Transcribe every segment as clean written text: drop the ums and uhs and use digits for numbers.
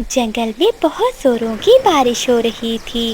जंगल में बहुत जोरों की बारिश हो रही थी।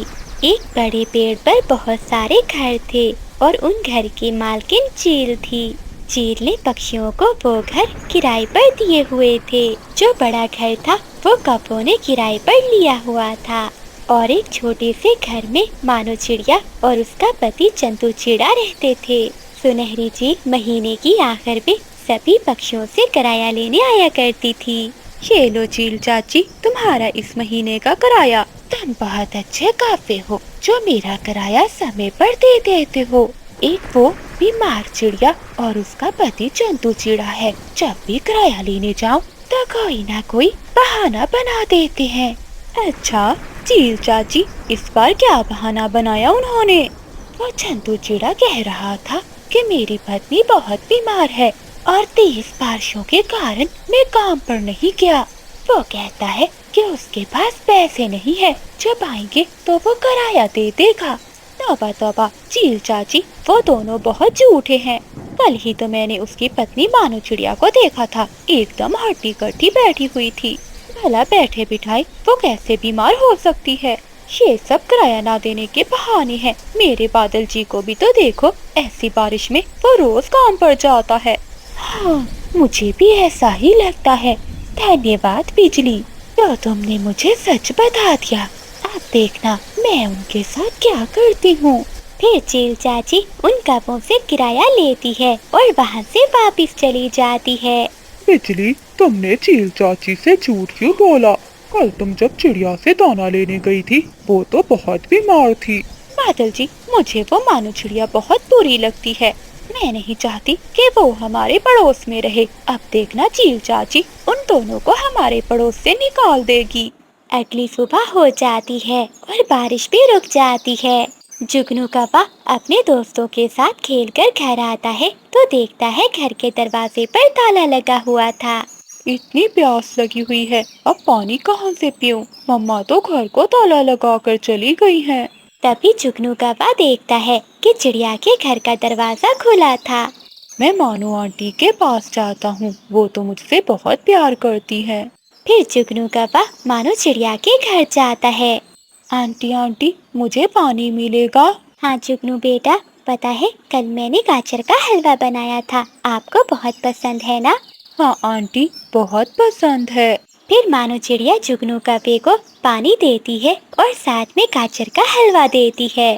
एक बड़े पेड़ पर बहुत सारे घर थे और उन घर की मालकिन चील थी। चील ने पक्षियों को वो घर किराए पर दिए हुए थे। जो बड़ा घर था वो कौवों ने किराए पर लिया हुआ था। और एक छोटे से घर में मानो चिड़िया और उसका पति चंदू चिड़ा रहते थे। सुनहरी चील महीने की आखिर में सभी पक्षियों से किराया लेने आया करती थी। ये लो चील चाची, तुम्हारा इस महीने का किराया। तुम बहुत अच्छे काफे हो जो मेरा किराया समय पर दे देते हो। एक वो बीमार चिड़िया और उसका पति चंदू चिड़ा है। जब भी किराया लेने जाऊं तो कोई ना कोई बहाना बना देते हैं। अच्छा चील चाची, इस बार क्या बहाना बनाया उन्होंने? वो चंदू चिड़ा कह रहा था कि मेरी पत्नी बहुत बीमार है और तेज बारिशों के कारण मैं काम पर नहीं गया। वो कहता है कि उसके पास पैसे नहीं है, जब आएंगे तो वो किराया दे देगा। तौबा तौबा चील चाची, वो दोनों बहुत झूठे हैं। कल ही तो मैंने उसकी पत्नी मानो चिड़िया को देखा था, एकदम हट्टी कट्टी बैठी हुई थी। भला बैठे बिठाए वो कैसे बीमार हो सकती है? ये सब किराया ना देने के बहाने हैं। मेरे बादल जी को भी तो देखो, ऐसी बारिश में वो रोज काम पर जाता है। हाँ, मुझे भी ऐसा ही लगता है। धन्यवाद बिजली, तो तुमने मुझे सच बता दिया। अब देखना मैं उनके साथ क्या करती हूँ। फिर चील चाची उन कौवों से किराया लेती है और वहाँ से वापस चली जाती है। बिजली, तुमने चील चाची से झूठ क्यों बोला? कल तुम जब चिड़िया से दाना लेने गई थी वो तो बहुत बीमार थी। बादल जी, मुझे वो मानो चिड़िया बहुत बुरी लगती है। मैं नहीं चाहती कि वो हमारे पड़ोस में रहे। अब देखना चील चाची उन दोनों को हमारे पड़ोस से निकाल देगी। अगली सुबह हो जाती है और बारिश भी रुक जाती है। जुगनू कौवा अपने दोस्तों के साथ खेलकर घर आता है तो देखता है घर के दरवाजे पर ताला लगा हुआ था। इतनी प्यास लगी हुई है, अब पानी कहाँ से पीऊं? मम्मा तो घर को ताला लगा कर चली गई हैं। तभी जुगनू कौवा देखता है कि चिड़िया के घर का दरवाजा खुला था। मैं मानो आंटी के पास जाता हूँ, वो तो मुझसे बहुत प्यार करती है। फिर जुगनू कौवा मानो चिड़िया के घर जाता है। आंटी आंटी, मुझे पानी मिलेगा? हाँ जुगनू बेटा, पता है कल मैंने गाजर का हलवा बनाया था, आपको बहुत पसंद है ना? हाँ आंटी, बहुत पसंद है। फिर मानो चिड़िया जुगनू कौवे को पानी देती है और साथ में गाजर का हलवा देती है।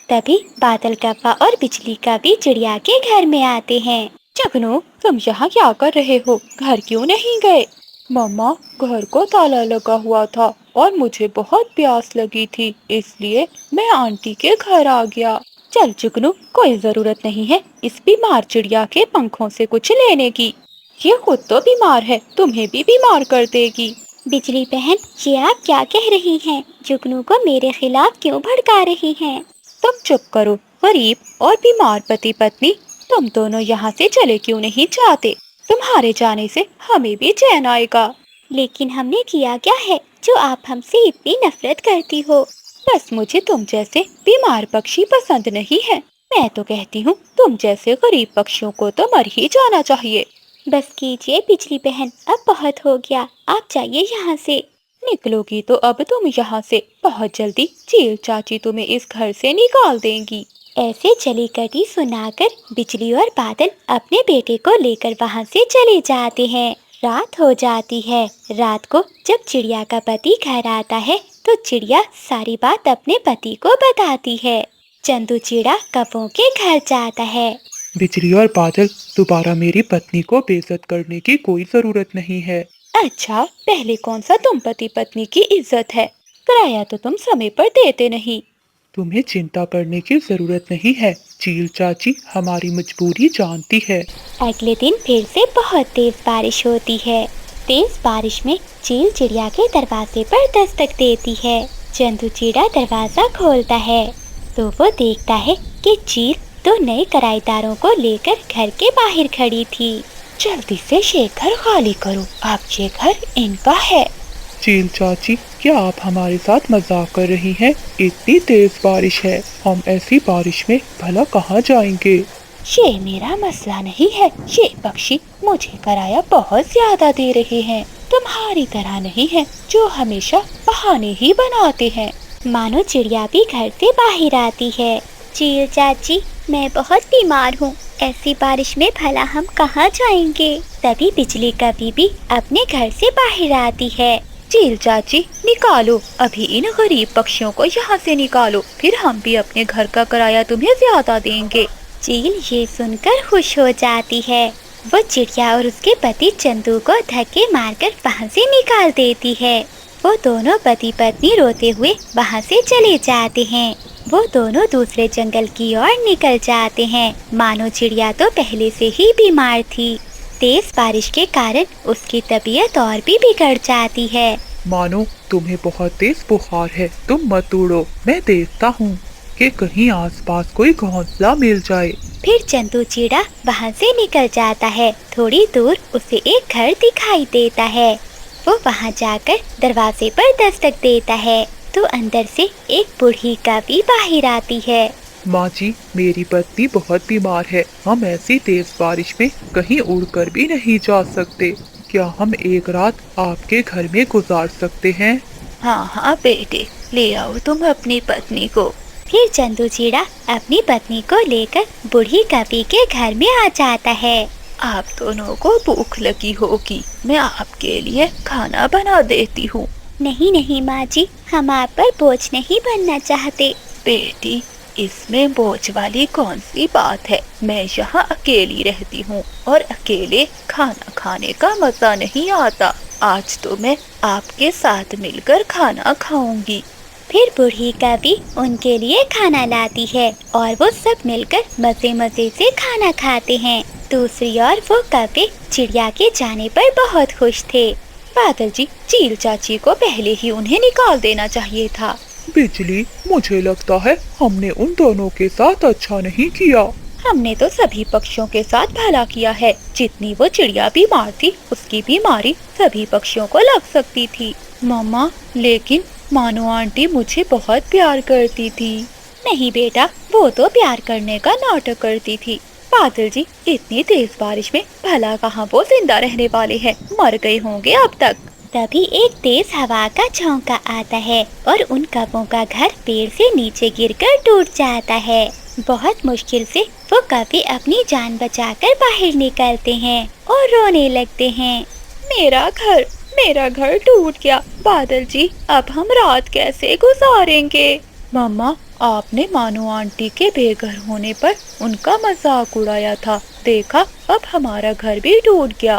तभी बादल कौवा और बिजली कौवी चिड़िया के घर में आते हैं। जुगनू, तुम यहाँ क्या कर रहे हो? घर क्यों नहीं गए? मम्मा, घर को ताला लगा हुआ था और मुझे बहुत प्यास लगी थी, इसलिए मैं आंटी के घर आ गया। चल जुगनू, कोई जरूरत नहीं है इस बीमार चिड़िया के पंखों से कुछ लेने की। ये खुद तो बीमार है, तुम्हें भी बीमार कर देगी। बिजली बहन, ये आप क्या कह रही हैं? जुगनू को मेरे खिलाफ क्यों भड़का रही हैं? तुम चुप करो। गरीब और बीमार पति पत्नी, तुम दोनों यहाँ से चले क्यों नहीं जाते? तुम्हारे जाने से हमें भी चैन आएगा। लेकिन हमने किया क्या है जो आप हमसे इतनी नफरत करती हो? बस मुझे तुम जैसे बीमार पक्षी पसंद नहीं है। मैं तो कहती हूँ तुम जैसे गरीब पक्षियों को तो मर ही जाना चाहिए। बस कीजिए बिजली बहन, अब बहुत हो गया, आप जाइए यहाँ से। निकलोगी तो अब तुम यहाँ से बहुत जल्दी चील चाची तुम्हें इस घर से निकाल देंगी। ऐसे चली कटी सुनाकर बिजली और बादल अपने बेटे को लेकर वहाँ से चले जाते हैं। रात हो जाती है। रात को जब चिड़िया का पति घर आता है तो चिड़िया सारी बात अपने पति को बताती है। चंदू चिड़ा कौवों के घर जाता है। बिजली और बादल, दोबारा मेरी पत्नी को बेइज्जत करने की कोई जरूरत नहीं है। अच्छा, पहले कौन सा तुम पति पत्नी की इज्जत है? किराया तो तुम समय पर देते नहीं। तुम्हें चिंता करने की जरूरत नहीं है, चील चाची हमारी मजबूरी जानती है। अगले दिन फिर से बहुत तेज बारिश होती है। तेज बारिश में चील चिड़िया के दरवाजे पर दस्तक देती है। चंदू चिड़ा दरवाजा खोलता है तो वो देखता है कि चील दो नए किराएदारों को लेकर घर के बाहर खड़ी थी। जल्दी से ये घर खाली करो, अब ये घर इनका है। चील चाची, क्या आप हमारे साथ मजाक कर रही हैं? इतनी तेज बारिश है, हम ऐसी बारिश में भला कहाँ जाएंगे? ये मेरा मसला नहीं है। ये पक्षी मुझे किराया बहुत ज्यादा दे रहे हैं, तुम्हारी तरह नहीं है जो हमेशा बहाने ही बनाते हैं। मानो चिड़िया भी घर से बाहर आती है। चील चाची, मैं बहुत बीमार हूँ, ऐसी बारिश में भला हम कहाँ जाएंगे? तभी बिजली कभी भी अपने घर से बाहर आती है। चील चाची, निकालो अभी इन गरीब पक्षियों को यहाँ से निकालो, फिर हम भी अपने घर का किराया तुम्हें ज्यादा देंगे। चील ये सुनकर खुश हो जाती है। वो चिड़िया और उसके पति चंदू को धक्के मारकर वहाँ से निकाल देती है। वो दोनों पति पत्नी रोते हुए वहाँ से चले जाते हैं। वो दोनों दूसरे जंगल की ओर निकल जाते हैं। मानो चिड़िया तो पहले से ही बीमार थी। तेज बारिश के कारण उसकी तबीयत और भी बिगड़ जाती है। मानो तुम्हें बहुत तेज बुखार है, तुम मत उड़ो, मैं देखता हूँ कि कहीं आसपास कोई घोंसला मिल जाए। फिर चंदू चिड़ा वहाँ से निकल जाता है। थोड़ी दूर उसे एक घर दिखाई देता है। वो वहाँ जाकर दरवाजे पर दस्तक देता है तो अंदर से एक बूढ़ी कवि बाहर आती है। माँ जी, मेरी पत्नी बहुत बीमार है, हम ऐसी तेज बारिश में कहीं उड़कर भी नहीं जा सकते। क्या हम एक रात आपके घर में गुजार सकते हैं? हाँ हाँ बेटे, ले आओ तुम अपनी पत्नी को। फिर चंदू चिड़ा अपनी पत्नी को लेकर बूढ़ी कवि के घर में आ जाता है। आप दोनों को भूख लगी होगी, मैं आपके लिए खाना बना देती हूँ। नहीं नहीं माँ जी, हम आप पर बोझ नहीं बनना चाहते। बेटी, इसमें बोझ वाली कौन सी बात है? मैं यहाँ अकेली रहती हूँ और अकेले खाना खाने का मजा नहीं आता। आज तो मैं आपके साथ मिलकर खाना खाऊंगी। फिर बूढ़ी कवि उनके लिए खाना लाती है और वो सब मिलकर मजे मजे से खाना खाते हैं। दूसरी ओर वो कवि चिड़िया के जाने पर बहुत खुश थे। बादल जी, चील चाची को पहले ही उन्हें निकाल देना चाहिए था। बिजली, मुझे लगता है हमने उन दोनों के साथ अच्छा नहीं किया। हमने तो सभी पक्षियों के साथ भला किया है। जितनी वो चिड़िया बीमार थी, उसकी बीमारी सभी पक्षियों को लग सकती थी। मामा, लेकिन मानो आंटी मुझे बहुत प्यार करती थी। नहीं बेटा, वो तो प्यार करने का नाटक करती थी। बादल जी, इतनी तेज बारिश में भला कहाँ वो जिंदा रहने वाले हैं, मर गए होंगे अब तक। तभी एक तेज हवा का झोंका आता है और उन कवों का घर पेड़ से नीचे गिरकर टूट जाता है। बहुत मुश्किल से वो कवि अपनी जान बचाकर बाहर निकलते हैं और रोने लगते हैं। मेरा घर टूट गया। बादल जी, अब हम रात कैसे गुजारेंगे? मामा, आपने मानो आंटी के बेघर होने पर उनका मजाक उड़ाया था। देखा, अब हमारा घर भी टूट गया।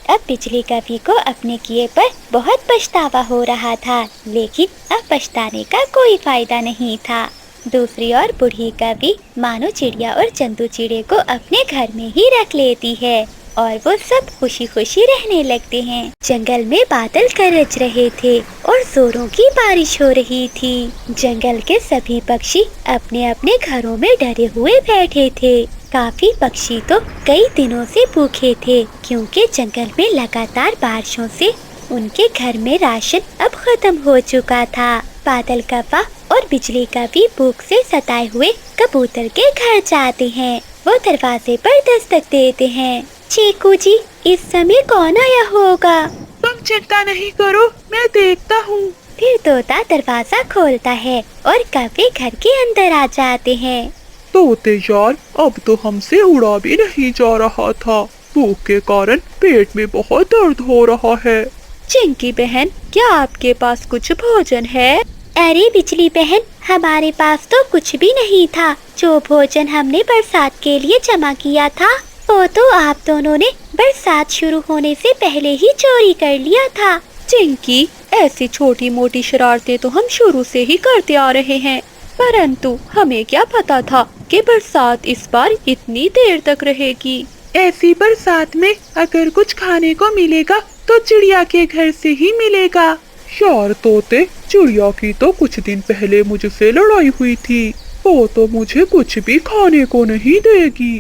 अब बिजली कवि को अपने किए पर बहुत पछतावा हो रहा था, लेकिन अब पछताने का कोई फायदा नहीं था। दूसरी ओर बूढ़ी कवि मानो चिड़िया और चंदू चिड़े को अपने घर में ही रख लेती है और वो सब खुशी खुशी रहने लगते हैं। जंगल में बादल गरज रहे थे और जोरों की बारिश हो रही थी। जंगल के सभी पक्षी अपने अपने घरों में डरे हुए बैठे थे। काफी पक्षी तो कई दिनों से भूखे थे, क्योंकि जंगल में लगातार बारिशों से उनके घर में राशन अब खत्म हो चुका था। बादल कौवा और बिजली कवि भूख से सताए हुए कबूतर के घर जाते हैं। वो दरवाजे पर दस्तक देते हैं। चीकू जी, इस समय कौन आया होगा? तुम चिंता नहीं करो, मैं देखता हूँ। फिर तोता दरवाजा खोलता है और कौवे घर के अंदर आ जाते हैं। तोते यार, अब तो हमसे उड़ा भी नहीं जा रहा था। भूख के कारण पेट में बहुत दर्द हो रहा है। चिंकी बहन, क्या आपके पास कुछ भोजन है? अरे बिजली बहन, हमारे पास तो कुछ भी नहीं था। जो भोजन हमने बरसात के लिए जमा किया था, वो तो आप दोनों ने बरसात शुरू होने से पहले ही चोरी कर लिया था। चिंकी, ऐसी छोटी मोटी शरारतें तो हम शुरू से ही करते आ रहे हैं, परंतु हमें क्या पता था कि बरसात इस बार इतनी देर तक रहेगी। ऐसी बरसात में अगर कुछ खाने को मिलेगा तो चिड़िया के घर से ही मिलेगा। यार तोते, चिड़िया की तो कुछ दिन पहले मुझसे लड़ाई हुई थी। वो तो मुझे कुछ भी खाने को नहीं देगी।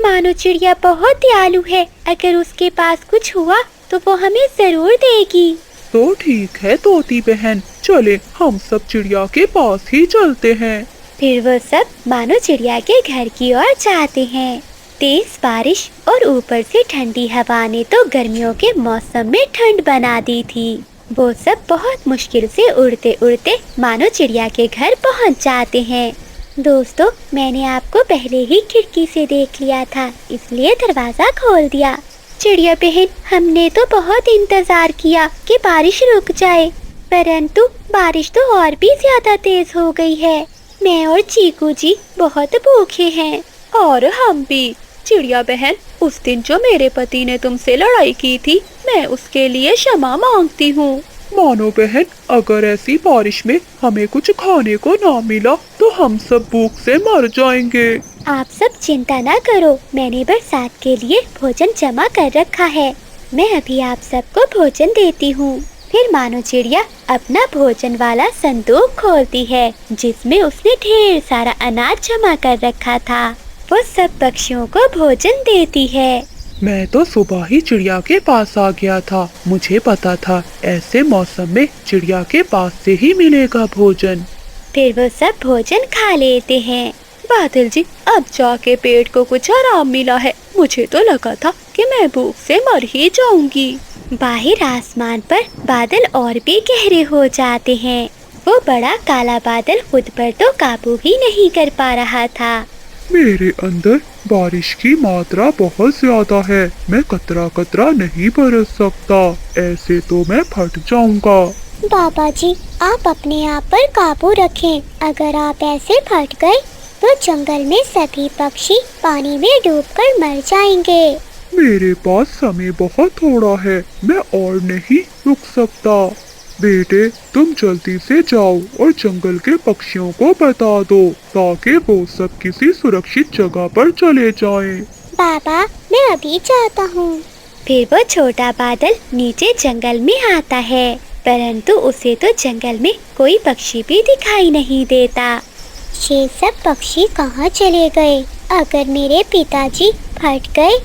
मानो चिड़िया बहुत दयालु है, अगर उसके पास कुछ हुआ तो वो हमें जरूर देगी। तो ठीक है तोती बहन, चले हम सब चिड़िया के पास ही चलते हैं। फिर वो सब मानो चिड़िया के घर की ओर जाते हैं। तेज बारिश और ऊपर से ठंडी हवा ने तो गर्मियों के मौसम में ठंड बना दी थी। वो सब बहुत मुश्किल से उड़ते उड़ते मानो चिड़िया के घर पहुंच जाते हैं। दोस्तों, मैंने आपको पहले ही खिड़की से देख लिया था, इसलिए दरवाजा खोल दिया। चिड़िया बहन, हमने तो बहुत इंतजार किया कि बारिश रुक जाए, परंतु बारिश तो और भी ज्यादा तेज हो गई है। मैं और चीकू जी बहुत भूखे हैं। और हम भी। चिड़िया बहन, उस दिन जो मेरे पति ने तुमसे लड़ाई की थी, मैं उसके लिए क्षमा मांगती हूँ। मानो बहन, अगर ऐसी बारिश में हमें कुछ खाने को ना मिला तो हम सब भूख से मर जाएंगे। आप सब चिंता ना करो, मैंने बरसात के लिए भोजन जमा कर रखा है। मैं अभी आप सबको भोजन देती हूँ। फिर मानो चिड़िया अपना भोजन वाला संदूक खोलती है, जिसमें उसने ढेर सारा अनाज जमा कर रखा था। वो सब पक्षियों को भोजन देती है। मैं तो सुबह ही चिड़िया के पास आ गया था। मुझे पता था ऐसे मौसम में चिड़िया के पास से ही मिलेगा भोजन। फिर वो सब भोजन खा लेते हैं। बादल जी, अब जाके पेट को कुछ आराम मिला है। मुझे तो लगा था कि मैं भूख से मर ही जाऊंगी। बाहर आसमान पर बादल और भी गहरे हो जाते हैं। वो बड़ा काला बादल खुद पर तो काबू ही नहीं कर पा रहा था। मेरे अंदर बारिश की मात्रा बहुत ज्यादा है। मैं कतरा कतरा नहीं बरस सकता, ऐसे तो मैं फट जाऊंगा। बाबा जी, आप अपने आप पर काबू रखें। अगर आप ऐसे फट गए तो जंगल में सभी पक्षी पानी में डूबकर मर जाएंगे। मेरे पास समय बहुत थोड़ा है, मैं और नहीं रुक सकता। बेटे, तुम जल्दी से जाओ और जंगल के पक्षियों को बता दो ताकि वो सब किसी सुरक्षित जगह पर चले जाएं। बाबा, मैं अभी जाता हूँ। फिर वो छोटा बादल नीचे जंगल में आता है, परंतु उसे तो जंगल में कोई पक्षी भी दिखाई नहीं देता। ये सब पक्षी कहाँ चले गए? अगर मेरे पिताजी फट गए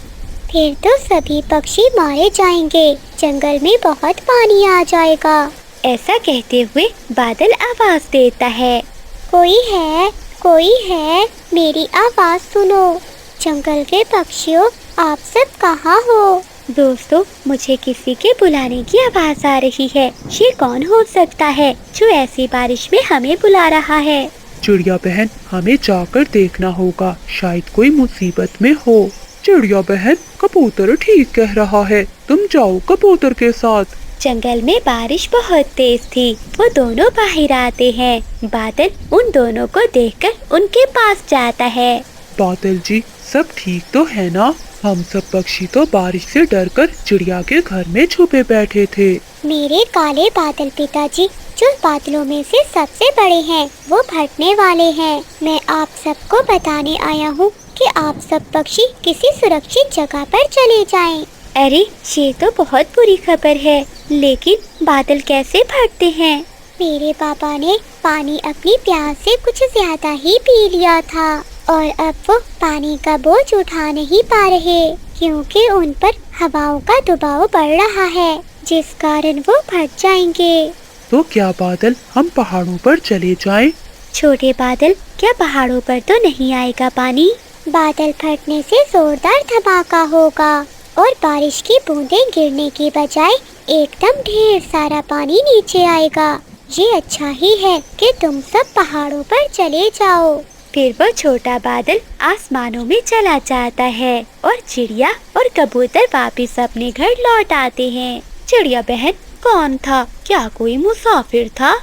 फिर तो सभी पक्षी मारे जाएंगे। जंगल में बहुत पानी आ जाएगा। ऐसा कहते हुए बादल आवाज देता है, कोई है, कोई है, मेरी आवाज सुनो। जंगल के पक्षियों, आप सब कहाँ हो? दोस्तों, मुझे किसी के बुलाने की आवाज आ रही है। ये कौन हो सकता है जो ऐसी बारिश में हमें बुला रहा है? चिड़िया बहन, हमें जाकर देखना होगा, शायद कोई मुसीबत में हो। चिड़िया बहन, कबूतर ठीक कह रहा है, तुम जाओ कबूतर के साथ। जंगल में बारिश बहुत तेज थी। वो दोनों बाहर आते हैं। बादल उन दोनों को देखकर उनके पास जाता है। बादल जी, सब ठीक तो है ना? हम सब पक्षी तो बारिश से डरकर चिड़िया के घर में छुपे बैठे थे। मेरे काले बादल पिताजी, जो बादलों में से सबसे बड़े हैं, वो फटने वाले हैं। मैं आप सबको बताने आया हूँ कि आप सब पक्षी किसी सुरक्षित जगह पर चले जाएं। अरे, ये तो बहुत बुरी खबर है, लेकिन बादल कैसे फटते हैं? मेरे पापा ने पानी अपनी प्यास से कुछ ज्यादा ही पी लिया था और अब वो पानी का बोझ उठा नहीं पा रहे, क्योंकि उन पर हवाओं का दबाव बढ़ रहा है, जिस कारण वो फट जाएंगे। तो क्या बादल, हम पहाड़ों पर चले जाएं? छोटे बादल, क्या पहाड़ों पर तो नहीं आएगा पानी? बादल फटने से जोरदार धमाका होगा और बारिश की बूंदें गिरने की बजाय एकदम ढेर सारा पानी नीचे आएगा। ये अच्छा ही है कि तुम सब पहाड़ों पर चले जाओ। फिर वो छोटा बादल आसमानों में चला जाता है और चिड़िया और कबूतर वापस अपने घर लौट आते हैं। चिड़िया बहन, कौन था? क्या कोई मुसाफिर था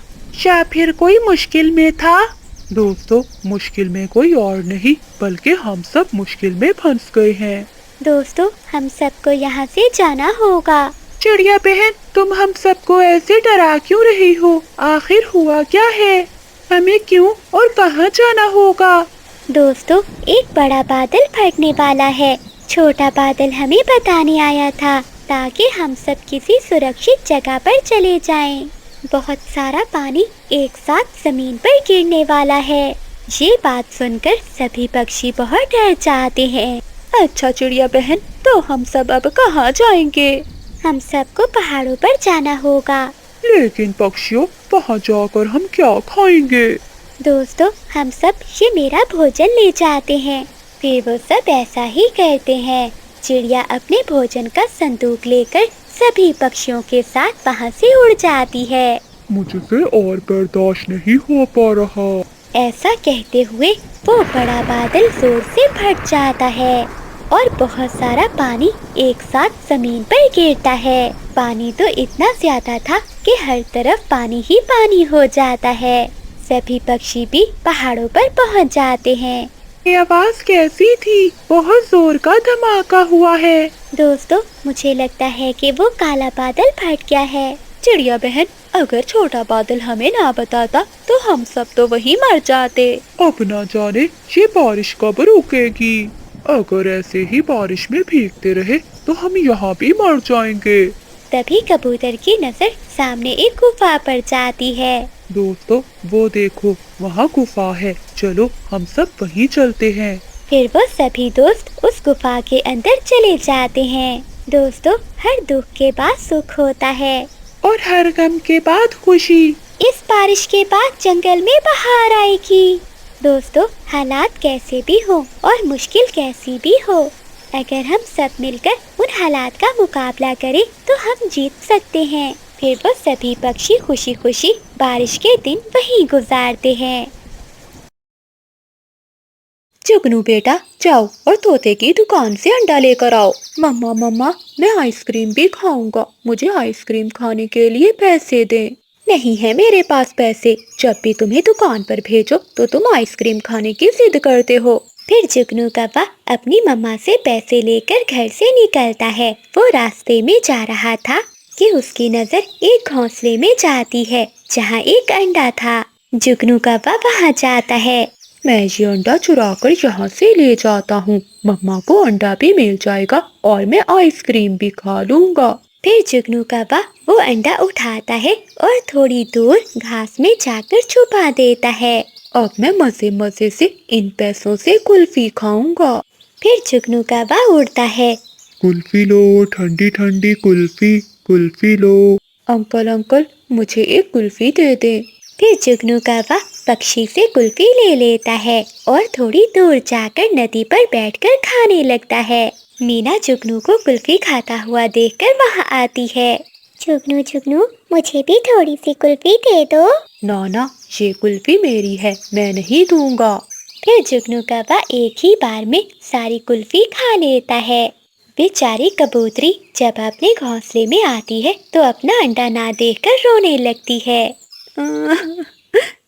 या फिर कोई मुश्किल में था? दोस्तों, मुश्किल में कोई और नहीं बल्कि हम सब मुश्किल में फंस गए हैं। दोस्तों, हम सबको यहाँ से जाना होगा। चिड़िया बहन, तुम हम सबको ऐसे डरा क्यों रही हो? आखिर हुआ क्या है? हमें क्यों और कहाँ जाना होगा? दोस्तों, एक बड़ा बादल फटने वाला है। छोटा बादल हमें बताने आया था ताकि हम सब किसी सुरक्षित जगह पर चले जाएं। बहुत सारा पानी एक साथ जमीन पर गिरने वाला है। ये बात सुनकर सभी पक्षी बहुत डर जाते हैं। अच्छा चिड़िया बहन, तो हम सब अब कहाँ जाएंगे? हम सबको पहाड़ों पर जाना होगा। लेकिन पक्षियों, वहाँ जाकर हम क्या खाएंगे? दोस्तों, हम सब ये मेरा भोजन ले जाते हैं। फिर वो सब ऐसा ही करते हैं। चिड़िया अपने भोजन का संदूक लेकर सभी पक्षियों के साथ वहाँ से उड़ जाती है। मुझसे और बर्दाश्त नहीं हो पा रहा। ऐसा कहते हुए वो बड़ा बादल जोर से फट जाता है और बहुत सारा पानी एक साथ जमीन पर गिरता है। पानी तो इतना ज्यादा था कि हर तरफ पानी ही पानी हो जाता है। सभी पक्षी भी पहाड़ों पर पहुंच जाते हैं। ये आवाज कैसी थी? बहुत जोर का धमाका हुआ है। दोस्तों, मुझे लगता है कि वो काला बादल फट गया है। चिड़िया बहन, अगर छोटा बादल हमें ना बताता तो हम सब तो वहीं मर जाते। अब ना जाने ये बारिश कब रुकेगी। अगर ऐसे ही बारिश में भीगते रहे तो हम यहाँ भी मर जाएंगे। तभी कबूतर की नजर सामने एक गुफा पर जाती है। दोस्तों, वो देखो, वहाँ गुफा है। चलो हम सब वहीं चलते हैं। फिर वो सभी दोस्त उस गुफा के अंदर चले जाते हैं। दोस्तों, हर दुख के बाद सुख होता है और हर गम के बाद खुशी। इस बारिश के बाद जंगल में बहार आएगी। दोस्तों, हालात कैसे भी हो और मुश्किल कैसी भी हो, अगर हम सब मिलकर उन हालात का मुकाबला करें तो हम जीत सकते हैं। फिर वो सभी पक्षी खुशी खुशी बारिश के दिन वहीं गुजारते हैं। जुगनू बेटा, जाओ और तोते की दुकान से अंडा लेकर आओ। मम्मा मम्मा, मैं आइसक्रीम भी खाऊंगा। मुझे आइसक्रीम खाने के लिए पैसे दें। नहीं है मेरे पास पैसे। जब भी तुम्हें दुकान पर भेजो तो तुम आइसक्रीम खाने की जिद करते हो। फिर जुगनू कौवा अपनी मम्मा से पैसे लेकर घर से निकलता है। वो रास्ते में जा रहा था कि उसकी नजर एक घोंसले में जाती है जहाँ एक अंडा था। जुगनू कौवा वहाँ जाता है। मैं ये अंडा चुरा कर यहाँ से ले जाता हूँ। मम्मा को अंडा भी मिल जाएगा और मैं आइसक्रीम भी खा लूँगा। फिर जुगनू कौवा वो अंडा उठाता है और थोड़ी दूर घास में जाकर छुपा देता है। अब मैं मजे मजे से इन पैसों से कुल्फी खाऊंगा। फिर जुगनू कौवा उड़ता है। कुल्फी लो, ठंडी ठंडी कुल्फी, कुल्फी लो। अंकल अंकल, मुझे एक कुल्फी दे दें। फिर जुगनू कौवा पक्षी से कुल्फी ले लेता है और थोड़ी दूर जाकर नदी पर बैठकर खाने लगता है। मीना जुगनू को कुल्फी खाता हुआ देखकर वहाँ आती है। जुगनू जुगनू, मुझे भी थोड़ी सी कुल्फी दे दो। ना, ये कुल्फी मेरी है, मैं नहीं दूंगा। फिर जुगनू कौवा एक ही बार में सारी कुल्फी खा लेता है। बेचारी कबूतरी जब अपने घोंसले में आती है तो अपना अंडा ना देखकर रोने लगती है।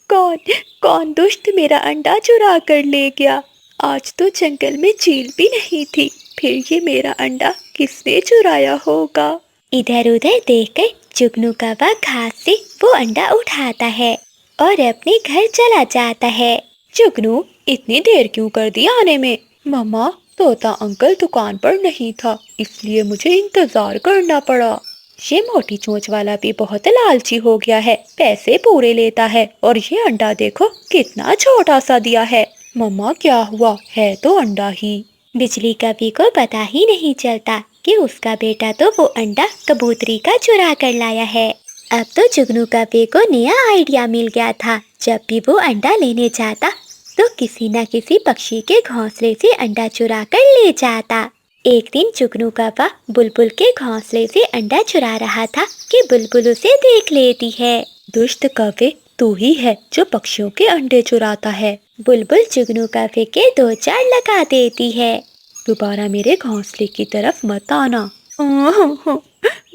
कौन दुष्ट मेरा अंडा चुरा कर ले गया? आज तो जंगल में चील भी नहीं थी, फिर ये मेरा अंडा किसने चुराया होगा? इधर उधर देखकर जुगनू कौवा घास से वो अंडा उठाता है और अपने घर चला जाता है। जुगनू, इतनी देर क्यों कर दी आने में? मम्मा, तोता अंकल दुकान पर नहीं था, इसलिए मुझे इंतजार करना पड़ा। ये मोटी चोंच वाला भी बहुत लालची हो गया है, पैसे पूरे लेता है और ये अंडा देखो कितना छोटा सा दिया है। मम्मा, क्या हुआ? है तो अंडा ही। बिजली कवि को पता ही नहीं चलता कि उसका बेटा तो वो अंडा कबूतरी का चुरा कर लाया है। अब तो जुगनू कवि को नया आइडिया मिल गया था। जब भी वो अंडा लेने जाता तो किसी न किसी पक्षी के घोंसले से अंडा चुरा कर ले जाता। एक दिन जुगनू कौवा बुलबुल के घोंसले से अंडा चुरा रहा था कि बुलबुल उसे देख लेती है। दुष्ट कौवे, तू ही है जो पक्षियों के अंडे चुराता है। बुलबुल जुगनू कौवे के 2 चार लगा देती है। दोबारा मेरे घोंसले की तरफ मत आना।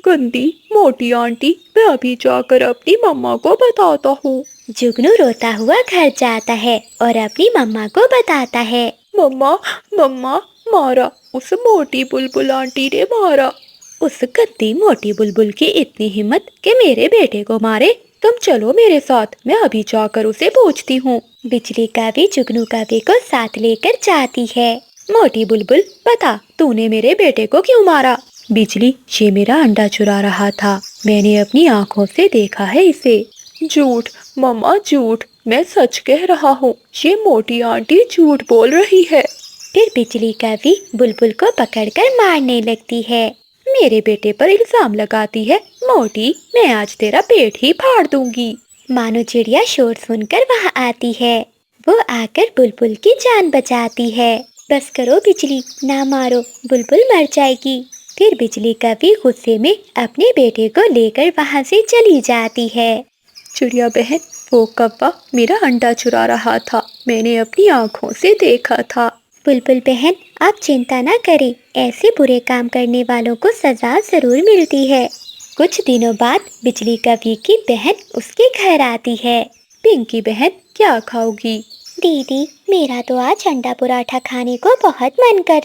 गंदी मोटी आंटी, मैं अभी जाकर अपनी मम्मा को बताता हूँ। जुगनू रोता हुआ घर जाता है और अपनी मम्मा को बताता है। मम्मा, मारा, उस मोटी बुलबुल आंटी ने मारा। उस गंदी मोटी बुलबुल की इतनी हिम्मत कि मेरे बेटे को मारे। तुम चलो मेरे साथ, मैं अभी जाकर उसे पूछती हूँ। बिजली कवि जुगनू कवि को साथ लेकर जाती है। मोटी बुलबुल, बता, तूने मेरे बेटे को क्यों मारा? बिजली, ये मेरा अंडा चुरा रहा था, मैंने अपनी आँखों से देखा है इसे। झूठ मम्मा, झूठ, मैं सच कह रहा हूँ, ये मोटी आंटी झूठ बोल रही है। फिर बिजली कवि बुलबुल को पकड़कर मारने लगती है। मेरे बेटे पर इल्जाम लगाती है। मोटी, मैं आज तेरा पेट ही फाड़ दूंगी। मानो चिड़िया शोर सुनकर वहाँ आती है। वो आकर बुलबुल की जान बचाती है। बस करो बिजली, ना मारो, बुलबुल मर जाएगी। फिर बिजली कभी गुस्से में अपने बेटे को लेकर वहाँ से चली जाती है। चिड़िया बहन, वो कौवा मेरा अंडा चुरा रहा था, मैंने अपनी आँखों से देखा था। बुलबुल बहन, आप चिंता ना करें, ऐसे बुरे काम करने वालों को सजा जरूर मिलती है। कुछ दिनों बाद बिजली कभी की बहन उसके घर आती है। पिंकी बहन, क्या खाओगी? दीदी, मेरा तो आज अंडा पराठा खाने को बहुत मन कर